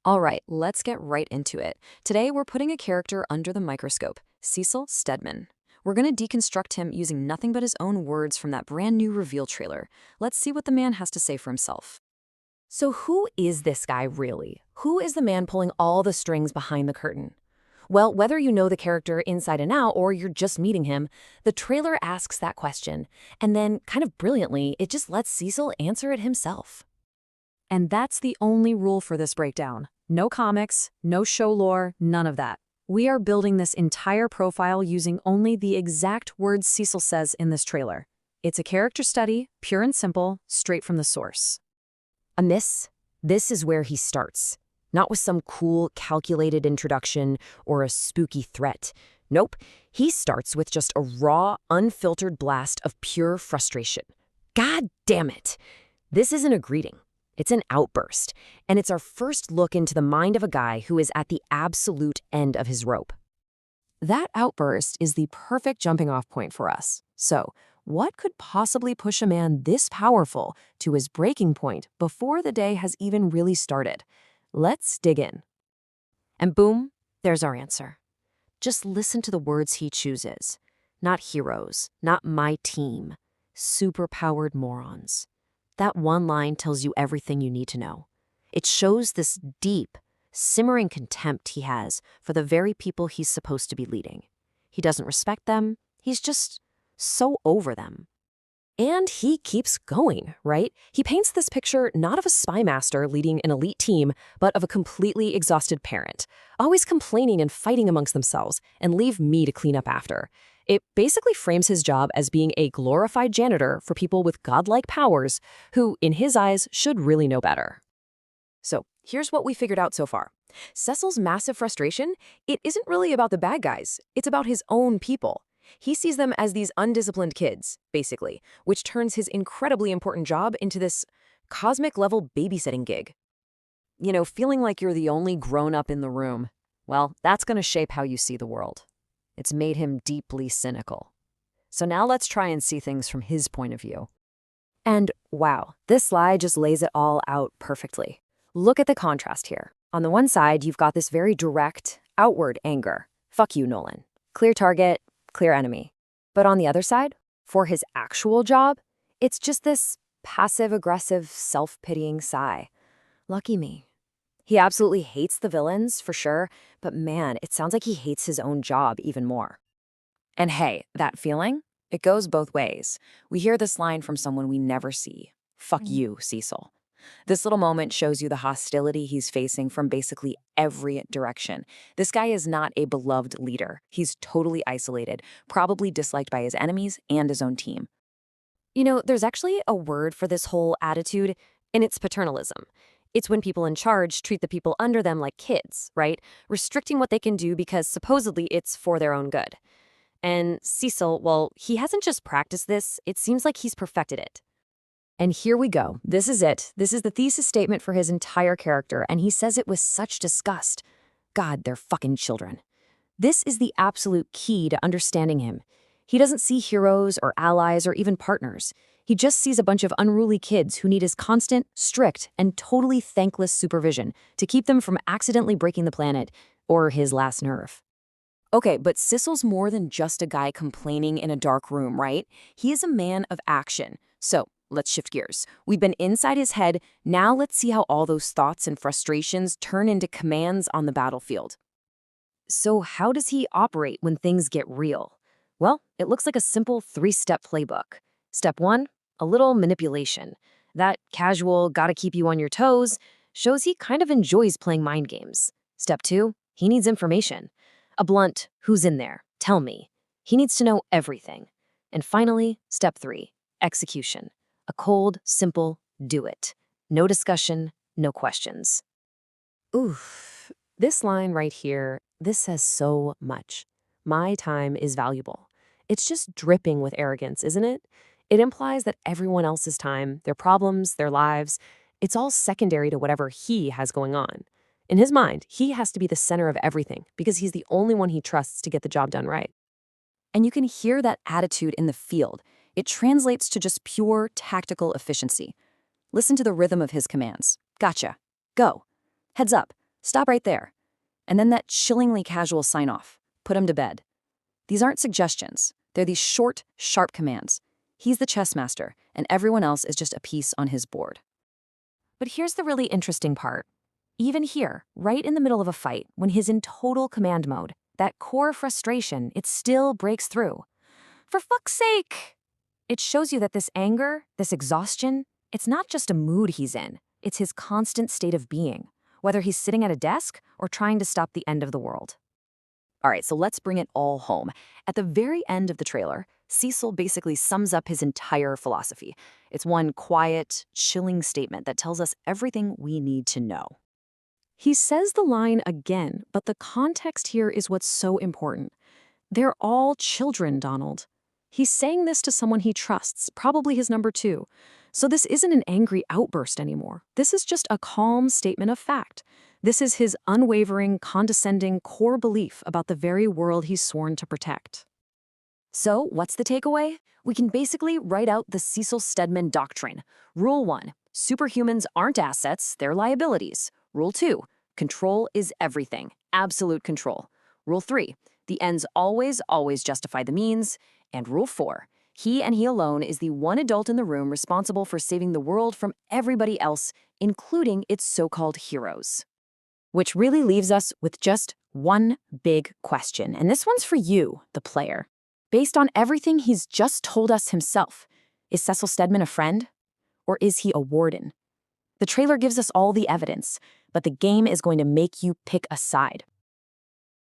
All right, let's get right into it. Today, we're putting a character under the microscope, Cecil Stedman. We're going to deconstruct him using nothing but his own words from that brand new reveal trailer. Let's see what the man has to say for himself. So who is this guy really? Who is the man pulling all the strings behind the curtain? Well, whether you know the character inside and out or you're just meeting him, the trailer asks that question, and then, kind of brilliantly, it just lets Cecil answer it himself. And that's the only rule for this breakdown. No comics, no show lore, none of that. We are building this entire profile using only the exact words Cecil says in this trailer. It's a character study, pure and simple, straight from the source. And this is where he starts. Not with some cool, calculated introduction or a spooky threat. Nope, he starts with just a raw, unfiltered blast of pure frustration. God damn it! This isn't a greeting. It's an outburst, and it's our first look into the mind of a guy who is at the absolute end of his rope. That outburst is the perfect jumping-off point for us. So, what could possibly push a man this powerful to his breaking point before the day has even really started? Let's dig in. And boom, there's our answer. Just listen to the words he chooses. Not heroes, not my team. Superpowered morons. That one line tells you everything you need to know. It shows this deep, simmering contempt he has for the very people he's supposed to be leading. He doesn't respect them. He's just so over them. And he keeps going, right? He paints this picture not of a spy master leading an elite team, but of a completely exhausted parent, always complaining and fighting amongst themselves, and leave me to clean up after. It basically frames his job as being a glorified janitor for people with godlike powers who, in his eyes, should really know better. So, here's what we figured out so far. Cecil's massive frustration, it isn't really about the bad guys. It's about his own people. He sees them as these undisciplined kids, basically, which turns his incredibly important job into this cosmic-level babysitting gig. You know, feeling like you're the only grown-up in the room. Well, that's going to shape how you see the world. It's made him deeply cynical. So now let's try and see things from his point of view. And wow, this slide just lays it all out perfectly. Look at the contrast here. On the one side, you've got this very direct, outward anger. Fuck you, Nolan. Clear target, clear enemy. But on the other side, for his actual job, it's just this passive-aggressive, self-pitying sigh. Lucky me. He absolutely hates the villains, for sure, but man, it sounds like he hates his own job even more. And hey, that feeling? It goes both ways. We hear this line from someone we never see. Fuck you, Cecil. This little moment shows you the hostility he's facing from basically every direction. This guy is not a beloved leader. He's totally isolated, probably disliked by his enemies and his own team. You know, there's actually a word for this whole attitude, and it's paternalism. It's when people in charge treat the people under them like kids, right? Restricting what they can do because supposedly it's for their own good. And Cecil, well, he hasn't just practiced this, it seems like he's perfected it. And here we go. This is it. This is the thesis statement for his entire character, and he says it with such disgust. God, they're fucking children. This is the absolute key to understanding him. He doesn't see heroes or allies or even partners. He just sees a bunch of unruly kids who need his constant, strict, and totally thankless supervision to keep them from accidentally breaking the planet or his last nerve. Okay, but Cecil's more than just a guy complaining in a dark room, right? He is a man of action. So, let's shift gears. We've been inside his head, now let's see how all those thoughts and frustrations turn into commands on the battlefield. So how does he operate when things get real? Well, it looks like a simple 3-step playbook. Step 1, a little manipulation. That casual, gotta keep you on your toes, shows he kind of enjoys playing mind games. Step 2, he needs information. A blunt, who's in there? Tell me. He needs to know everything. And finally, step 3, execution. A cold, simple, do it. No discussion, no questions. Oof, this line right here, this says so much. My time is valuable. It's just dripping with arrogance, isn't it? It implies that everyone else's time, their problems, their lives, it's all secondary to whatever he has going on. In his mind, he has to be the center of everything because he's the only one he trusts to get the job done right. And you can hear that attitude in the field. It translates to just pure tactical efficiency. Listen to the rhythm of his commands. Gotcha. Go. Heads up. Stop right there. And then that chillingly casual sign-off. Put him to bed. These aren't suggestions. They're these short, sharp commands. He's the chess master, and everyone else is just a piece on his board. But here's the really interesting part. Even here, right in the middle of a fight, when he's in total command mode, that core frustration, it still breaks through. For fuck's sake! It shows you that this anger, this exhaustion, it's not just a mood he's in. It's his constant state of being, whether he's sitting at a desk or trying to stop the end of the world. All right, so let's bring it all home. At the very end of the trailer, Cecil basically sums up his entire philosophy. It's one quiet, chilling statement that tells us everything we need to know. He says the line again, but the context here is what's so important. They're all children, Donald. He's saying this to someone he trusts, probably his number two. So this isn't an angry outburst anymore. This is just a calm statement of fact. This is his unwavering, condescending core belief about the very world he's sworn to protect. So, what's the takeaway? We can basically write out the Cecil Stedman doctrine. Rule 1, superhumans aren't assets, they're liabilities. Rule 2, control is everything, absolute control. Rule 3, the ends always justify the means. And Rule 4, he and he alone is the one adult in the room responsible for saving the world from everybody else, including its so-called heroes. Which really leaves us with just one big question, and this one's for you, the player. Based on everything he's just told us himself, is Cecil Stedman a friend? Or is he a warden? The trailer gives us all the evidence, but the game is going to make you pick a side.